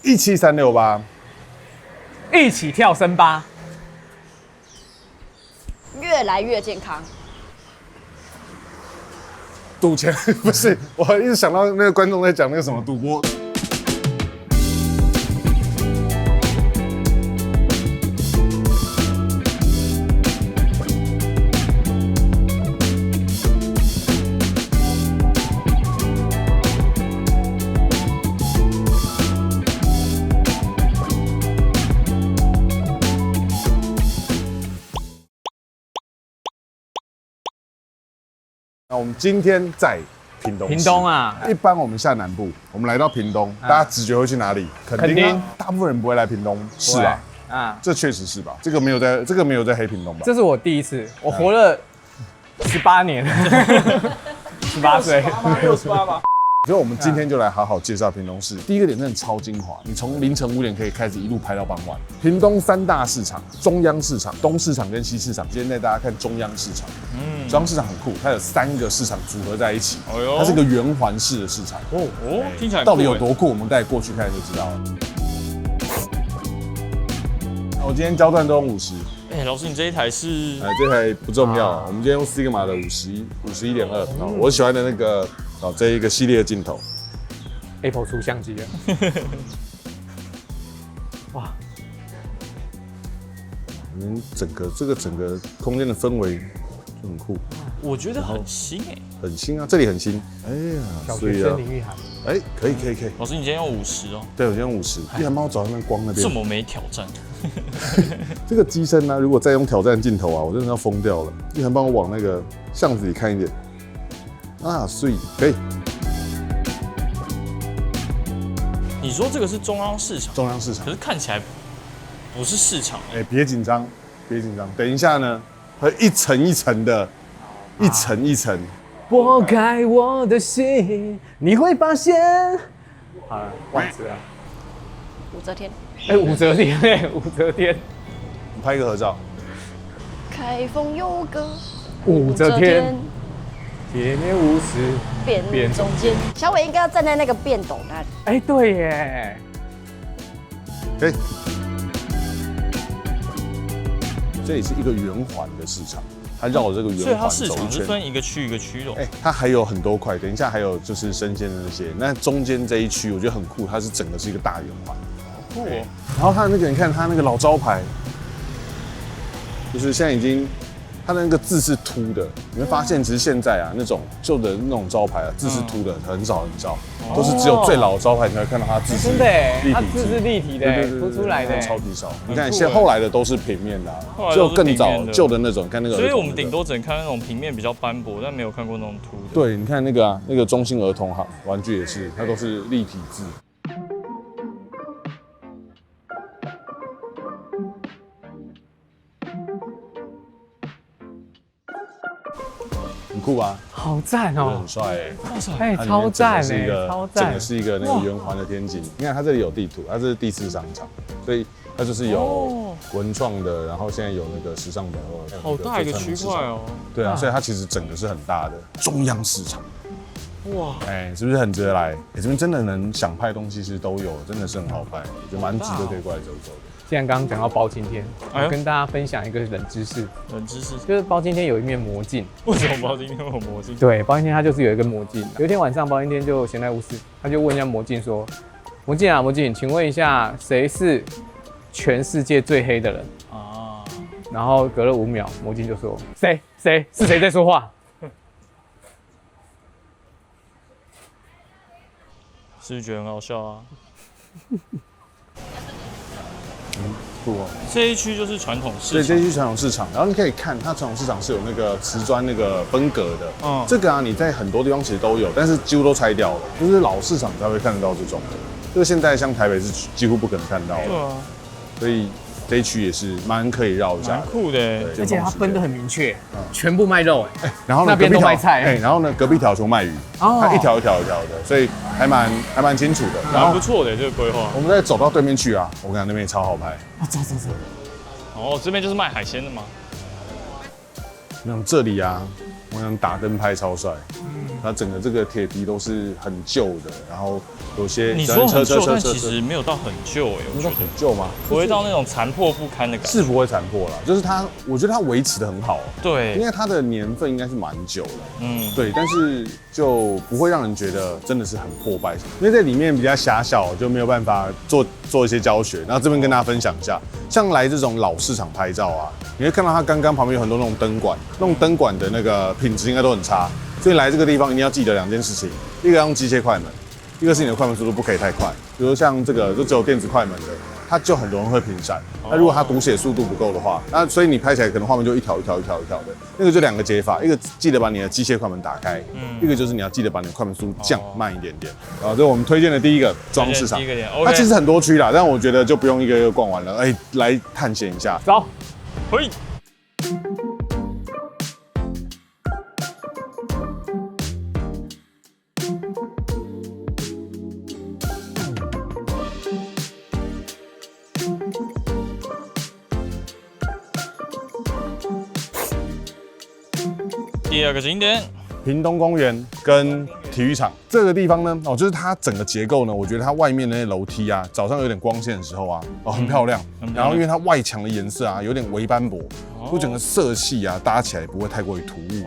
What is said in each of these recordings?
17368，一起跳森巴。越来越健康。赌钱不是，我一直想到那个观众在讲那个什么赌博。那我们今天在屏东市。屏东啊，一般我们下南部，我们来到屏东，大家直觉会去哪里？垦丁啊。大部分人不会来屏东。是啊，啊，这确实是吧？这个没有在黑屏东吧？这是我第一次，我活了18年，18岁，68吧。所以我们今天就来好好介绍屏东市。第一个点真的超精华，你从凌晨5点可以开始一路拍到傍晚。屏东3大市场：中央市场、东市场跟西市场。今天带大家看中央市场。中央市场很酷，它有3个市场组合在一起，它是个圆环式的市场。听起来到底有多酷？我们带过去看就知道了。我今天焦段都用50。老师，你这一台是？这台不重要，我们今天用 Sigma 的51.2，我喜欢的那个这一个系列的镜头。Apple 出相机了。哇！整个空间的氛围就很酷，我觉得很新很新啊，这里很新。哎呀，小学生林玉涵。可以。老师，你今天用50哦？对，我今天用50。玉涵帮我找那光那边。这么没挑战。这个机身呢，如果再用挑战镜头啊，我真的要疯掉了。玉涵帮我往那个巷子里看一点。啊，所以可以。你说这个是中央市场？中央市场，可是看起来不是市场。别紧张，别紧张。等一下呢，会一层一层的，一层一层。拨开我的心，你会发现。好了，忘词了。武则天。武则天，武则天。我们拍一个合照。开封有个武则天。铁面无私，便中间。小伟应该要站在那个便斗那里。对耶。这里是一个圆环的市场，它绕着这个圆环走一圈。所以它市场是分一个区一个区的。它还有很多块，等一下还有就是生鲜的那些。那中间这一区我觉得很酷，它是整个是一个大圆环。好酷哦。然后它的那个，你看它那个老招牌，就是现在已经。它的那个字是凸的，你会发现，其实现在啊，那种旧的那种招牌啊，字是凸的，很少，都是只有最老的招牌你才会看到它字是真的，它字是立体的，凸出来的，超级少。你看，后来的都是平面的，就更早旧的那种，看那个。所以我们顶多只能看那种平面比较斑驳，但没有看过那种凸的。对，你看那个啊，那个中兴儿童玩具也是，它都是立体字。很酷吧？好赞哦，很帅超赞超赞！整个是一个那个圆环的天井。你看它这里有地图，它这是第4商场，所以它就是有文创的，然后现在有那个时尚百货，好大一个区块哦。对啊，所以它其实整个是很大的中央市场。哇，是不是很值得来？这边真的能想拍东西是都有，真的是很好拍，我觉得蛮值得可以过来走一走的。既然刚刚讲到包青天，我跟大家分享一个冷知识。冷知识就是包青天有一面魔镜。为什么包青天有魔镜？对，包青天他就是有一个魔镜。有一天晚上，包青天就闲来无事，他就问一下魔镜说：“魔镜啊，魔镜，请问一下，谁是全世界最黑的人？”然后隔了5秒，魔镜就说：“谁是谁在说话？”是不是觉得很好笑啊？酷哦！这一区就是传统市场，对，这一区传统市场。然后你可以看，它传统市场是有那个瓷砖那个分隔的。这个啊，你在很多地方其实都有，但是几乎都拆掉了，就是老市场才会看得到这种的。这个现在像台北是几乎不可能看到的。对啊。所以这一区也是蛮可以绕一下，蛮酷的。而且它分得很明确，全部卖肉然后那边都卖菜然后呢隔壁条全卖鱼，它一条一条的，所以还蛮清楚的，蛮不错的这个规划。我们再走到对面去啊，我跟你讲那边也超好拍。走。这边就是卖海鲜的吗？那种这里啊，我想打灯拍超帅。它整个这个铁皮都是很旧的，然后有些你说很旧，但其实没有到很旧哎，我觉得很旧吗？不会到那种残破不堪的感觉，是不会残破啦，就是它，我觉得它维持的很好。对，因为它的年份应该是蛮久的，嗯，对，但是就不会让人觉得真的是很破败，因为在里面比较狭小，就没有办法做一些教学。然后这边跟大家分享一下，像来这种老市场拍照啊，你会看到它刚刚旁边有很多那种灯管，那种灯管的那个品质应该都很差，所以来这个地方一定要记得2件事情，一个要用机械快门，一个是你的快门速度不可以太快，比如像这个就只有电子快门的。它就很容易会频闪。那如果它读写速度不够的话，那所以你拍起来可能画面就一条一条的。那个就2个解法，一个记得把你的机械快门打开，一个就是你要记得把你的快门速度降慢一点点。这是我们推荐的第一个装市场。它其实很多区啦，但我觉得就不用一个一个逛完了，来探险一下。走，可以。第2个景点，屏东公园跟体育场这个地方呢，就是它整个结构呢，我觉得它外面那些楼梯啊，早上有点光线的时候啊，很漂亮。然后因为它外墙的颜色啊，有点微斑驳，所以整个色系啊搭起来不会太过于突兀。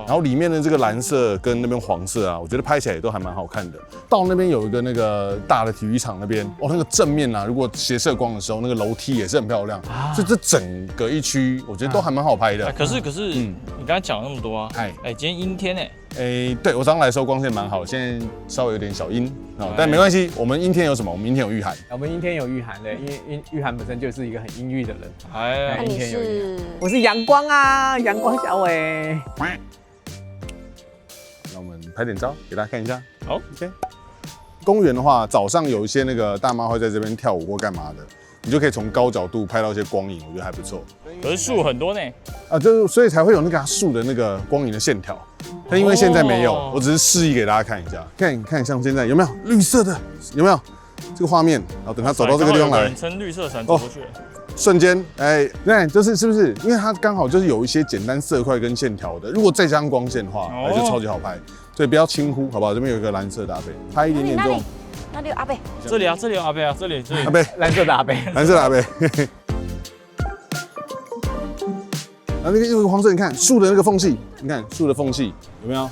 然后里面的这个蓝色跟那边黄色啊，我觉得拍起来也都还蛮好看的。到那边有一个那个大的体育场那边，那个正面啊，如果斜射光的时候，那个楼梯也是很漂亮。所以这整个一区，我觉得都还蛮好拍的。可是，你刚才讲了那么多啊，今天阴天哎。对我早上来的时候光线蛮好，现在稍微有点小阴但没关系。我们阴天有什么？我们阴天有御寒。我们阴天有御寒的，因为御寒本身就是一个很阴郁的人。那你是？我是阳光啊，阳光小伟。那我们拍点照给大家看一下。好 ，OK。公园的话，早上有一些那个大妈会在这边跳舞或干嘛的，你就可以从高角度拍到一些光影，我觉得还不错。可是树很多呢。所以才会有那个树的那个光影的线条。但因为现在没有，我只是示意给大家看一下。看，像现在有没有绿色的？有没有这个画面？然后等他走到这个地方来，撑绿色伞走过去了。瞬间，就是是不是？因为它刚好就是有一些简单色块跟线条的，如果再加上光线的话，就超级好拍。所以不要轻忽，好不好？这边有一个蓝色的阿贝，拍一点点这种。那里有阿贝。这里有阿贝啊，这里阿贝，蓝色的阿贝，蓝色的阿贝。然后那个有个黄色，你看树的那个缝隙，你看树的缝隙有没有？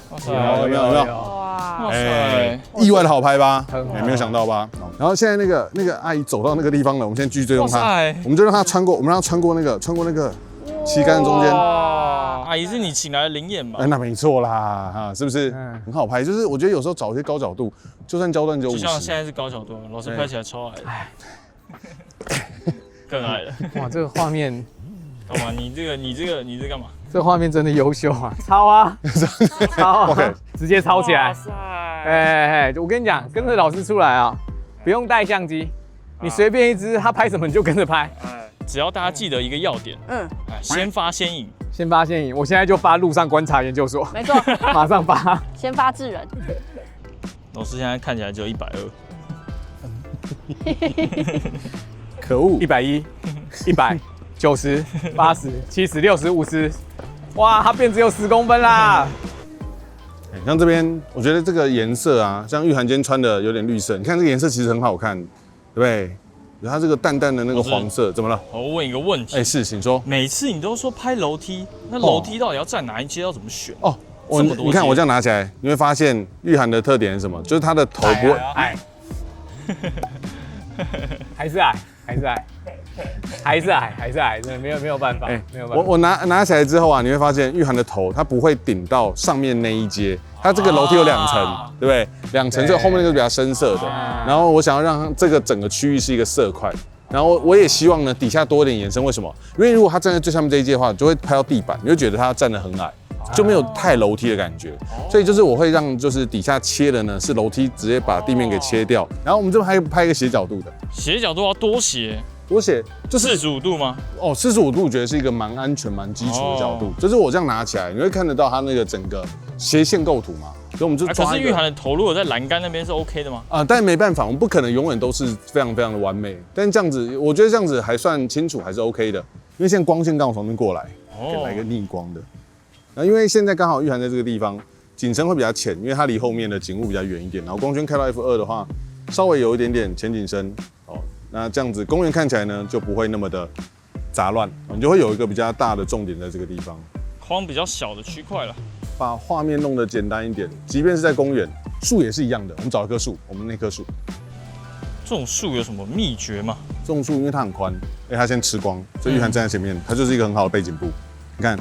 有没有？哇塞，意外的好拍吧？没有想到吧？然后现在那个阿姨走到那个地方了，我们现在继续追踪她，我们就让她穿过，我们让她穿过那个旗杆的中间。阿姨是你请来的灵眼吧？那没错啦，是不是很好拍？就是我觉得有时候找一些高角度，就算焦段就50。就像现在是高角度，老师拍起来超矮的，更矮了。哇，这个画面。干嘛？你这干嘛？这画面真的优秀啊！抄啊，抄啊 ，OK， 直接抄起来。哇塞！我跟你讲，跟着老师出来啊，不用带相机，你随便一支，他拍什么你就跟着拍。只要大家记得一个要点，先发先赢。先发先赢，我现在就发路上观察研究所。没错，马上发。先发制人。老师现在看起来只有120。可恶！110、100。90、80、70、60、50，哇，它变只有10公分啦！像这边，我觉得这个颜色啊，像玉涵今天穿的有点绿色，你看这个颜色其实很好看，对不对？有它这个淡淡的那个黄色，怎么了？我问一个问题，是，请说。每次你都说拍楼梯，那楼梯到底要站哪一阶，要怎么选？你看我这样拿起来，你会发现玉涵的特点是什么？就是它的头不会矮，还是矮。真的没有办法，没有办法。我拿起来之后啊，你会发现玉涵的头它不会顶到上面那一阶，它这个楼梯有2层，对不对？2层，所以后面那个比较深色的。然后我想要让这个整个区域是一个色块，然后我也希望呢底下多一点延伸。为什么？因为如果它站在最上面这一阶的话，就会拍到地板，你会觉得它站得很矮，就没有太楼梯的感觉。所以就是我会让就是底下切的呢是楼梯，直接把地面给切掉。然后我们这边还拍一个斜角度的，斜角度要多斜。多斜就是45度吗？45度，我觉得是一个蛮安全、蛮基础的角度。就是我这样拿起来，你会看得到它那个整个斜线构图嘛。所以我们就抓一个。可是玉涵的头如果在栏杆那边是 OK 的吗？但没办法，我们不可能永远都是非常非常的完美。但这样子，我觉得这样子还算清楚，还是 OK 的。因为现在光线刚好从那边过来，来一个逆光的。因为现在刚好玉涵在这个地方，景深会比较浅，因为它离后面的景物比较远一点。然后光圈开到 F2的话，稍微有一点点前景深哦。那这样子公园看起来呢就不会那么的杂乱，你就会有一个比较大的重点在这个地方。框比较小的区块了，把画面弄得简单一点，即便是在公园，树也是一样的。我们找一棵树，我们那棵树。这种树有什么秘诀吗？这种树因为它很宽，它先吃光，所以玉涵站在前面，它就是一个很好的背景布。你看，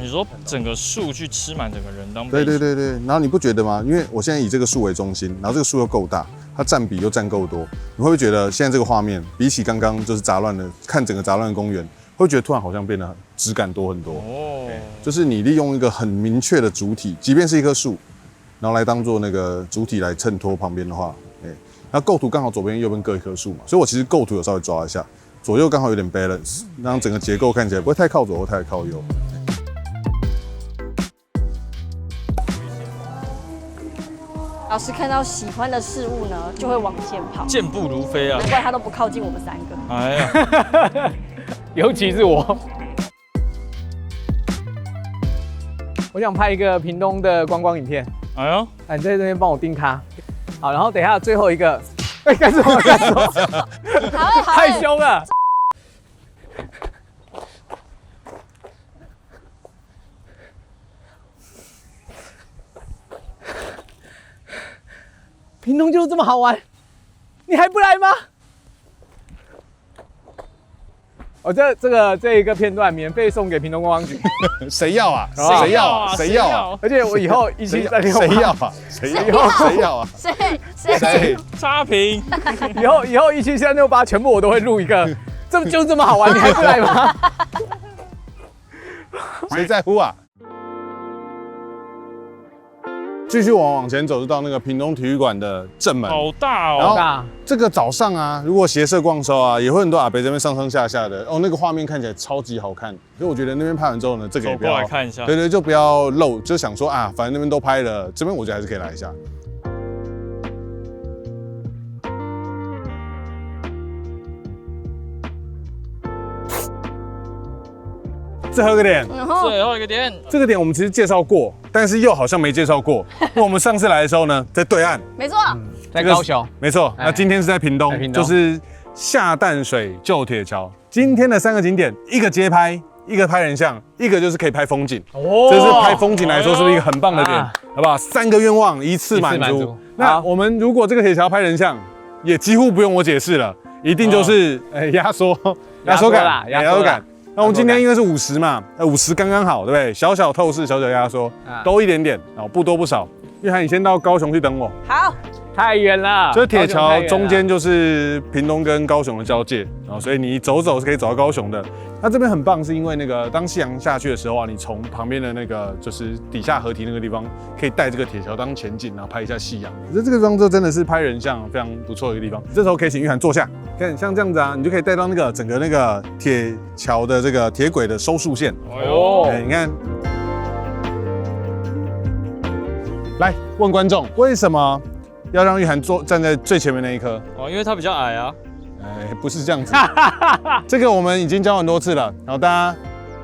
你说整个树去吃满整个人当背景？对。然后你不觉得吗？因为我现在以这个树为中心，然后这个树又够大，它占比又占够多，你会不会觉得现在这个画面比起刚刚就是杂乱的看整个杂乱的公园，会觉得突然好像变得质感多很多？哦，就是你利用一个很明确的主体，即便是一棵树，然后来当做那个主体来衬托旁边的话，那构图刚好左边右边各一棵树嘛，所以我其实构图有稍微抓一下，左右刚好有点 balance， 让整个结构看起来不会太靠左或太靠右。老师看到喜欢的事物呢，就会往前跑，健步如飞啊！难怪他都不靠近我们3个。哎呀，尤其是我。我想拍一个屏东的观光影片。哎呦，你在这边帮我盯卡。好，然后等一下最后一个，干什么？太凶了。屏东就是这么好玩，你还不来吗？这一个片段免费送给屏东观光局。谁要啊？谁要啊？而且我以后1736，谁要啊？谁要啊？谁？差评。以后17368全部我都会录一个，就这么好玩，你还不来吗？谁在乎啊？继续往前走，就到那个屏东体育馆的正门，好大哦！然后这个早上啊，如果斜射逛收啊，也会很多阿伯这边上上下下的哦，那个画面看起来超级好看。所以我觉得那边拍完之后呢，这个也不要走过来看一下，对，就不要漏，就想说啊，反正那边都拍了，这边我觉得还是可以来一下。再喝个点，最后一个点，这个点我们其实介绍过，但是又好像没介绍过。因为我们上次来的时候呢，在对岸，没错，在高雄，没错。那今天是在屏东，就是下淡水旧铁桥。今天的3个景点，一个街拍，一个拍人像，一个就是可以拍风景。哦，这是拍风景来说是不是一个很棒的点？好不好？3个愿望一次满足。那我们如果这个铁桥拍人像，也几乎不用我解释了，一定就是压缩感。那我们今天因为是50嘛，50刚刚好，对不对？小小透视，小小压缩，都一点点，不多不少。玉涵，你先到高雄去等我。好，太远了。这铁桥中间就是屏东跟高雄的交界，所以你走是可以走到高雄的。那这边很棒，是因为那个当夕阳下去的时候啊，你从旁边的那个就是底下河堤那个地方，可以带这个铁桥当前景，然后拍一下夕阳。我觉得这个地方就真的是拍人像非常不错的一个地方。这时候可以请玉涵坐下，看像这样子啊，你就可以带到那个整个那个铁桥的这个铁轨的收束线。哦，你看。来问观众，为什么要让玉涵站在最前面那一颗？哦，因为他比较矮啊。不是这样子，这个我们已经教很多次了，然后大家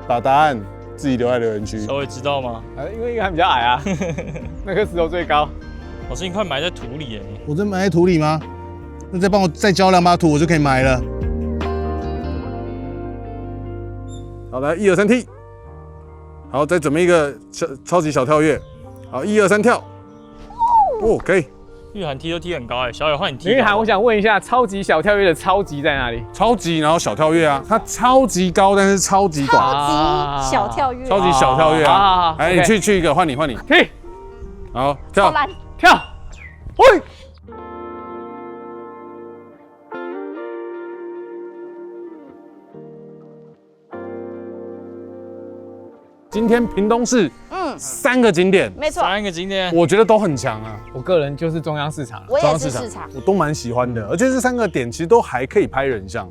把答案自己留在留言区。稍微知道吗？因为玉涵比较矮啊，那颗石头最高。老师，你快埋在土里耶！我真埋在土里吗？那再帮我再浇2把土，我就可以埋了。好，来1、2、3踢。好，再准备一个超级小跳跃。好，1、2、3跳。哦，可以。玉涵踢都踢很高小友换你踢。玉涵，我想问一下，超级小跳跃的超级在哪里？超级，然后小跳跃啊，它超级高，但是超级短。超级小跳跃。超级小跳跃啊！哎，你去一个，换你。踢。好，跳。跳。喂。今天屏东市3个景点，没错，3个景点，我觉得都很强啊。我个人就是中央市场，我也是市场，我都蛮喜欢的，而且这3个点其实都还可以拍人像。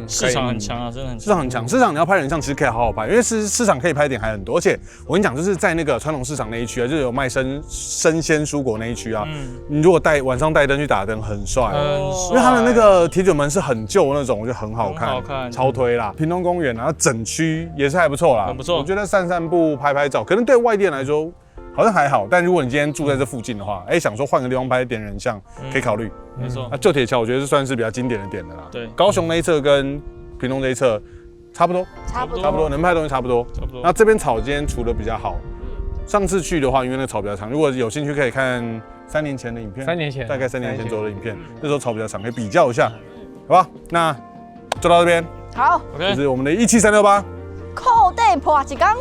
市场很强啊，真的很强。市场很强，市场你要拍人像其实可以好好拍，因为市场可以拍的点还很多。而且我跟你讲，就是在那个传统市场那一区啊，就有卖生鲜蔬果那一区啊，你如果晚上带灯去打灯，很帅，因为它的那个铁卷门是很旧那种，我觉得很好看，超推啦。屏东公园啊，整区也是还不错啦，很不错。我觉得散步、拍照，可能对外地人来说好像还好。但如果你今天住在这附近的话，想说换个地方拍点人像，可以考虑。没错。旧铁桥我觉得是算是比较经典的点的啦。对，高雄那一侧跟屏东这一侧差不多，差不多，能拍的东西差不多。那这边草今天除的比较好。上次去的话，因为那个草比较长，如果有兴趣可以看3年前的影片。3年前，大概3年前左右的影片，那时候草比较长，可以比较一下，好吧？那就到这边。好，这是我们的17368，扣带破一缸。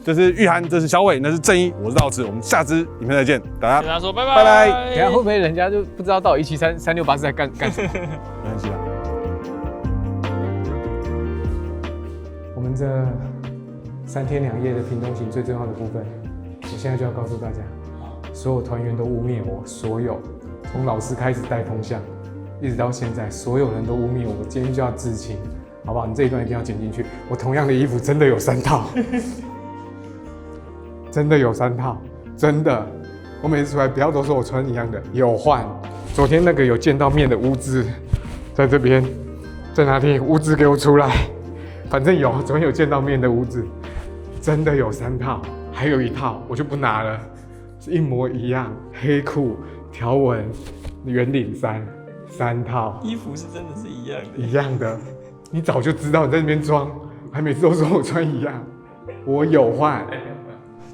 这是玉涵，这是小伟，那是正一，我是道志，我们下支影片再见，大家跟大家说拜拜。拜拜。等下会不会人家就不知道到底173-368是在干什么？没关系啦。我们这3天2夜的屏东行最重要的部分，我现在就要告诉大家，所有团员都污蔑我，所有从老师开始带风向，一直到现在，所有人都污蔑我，今天就要自清，好不好？你这一段一定要剪进去。我同样的衣服真的有3套，真的有3套，真的。我每次出来不要都说我穿一样的，有换。昨天那个有见到面的污渍，在这边，在哪里？污渍给我出来！反正有，昨天有见到面的污渍，真的有3套，还有1套我就不拿了，是一模一样，黑裤、条纹、圆领衫，3套。衣服是真的是一样的，一样的。你早就知道你在那边装，还每次都说我穿一样，我有换。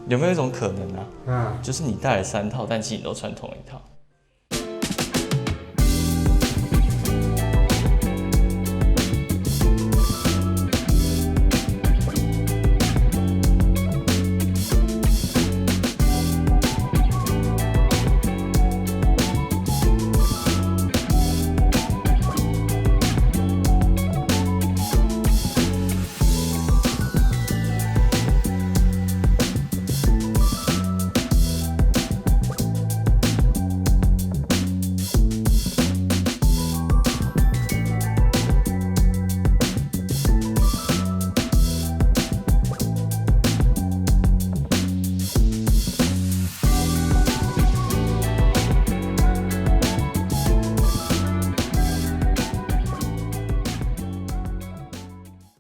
有没有一种可能啊？嗯，就是你带了3套，但其实你都穿同一套。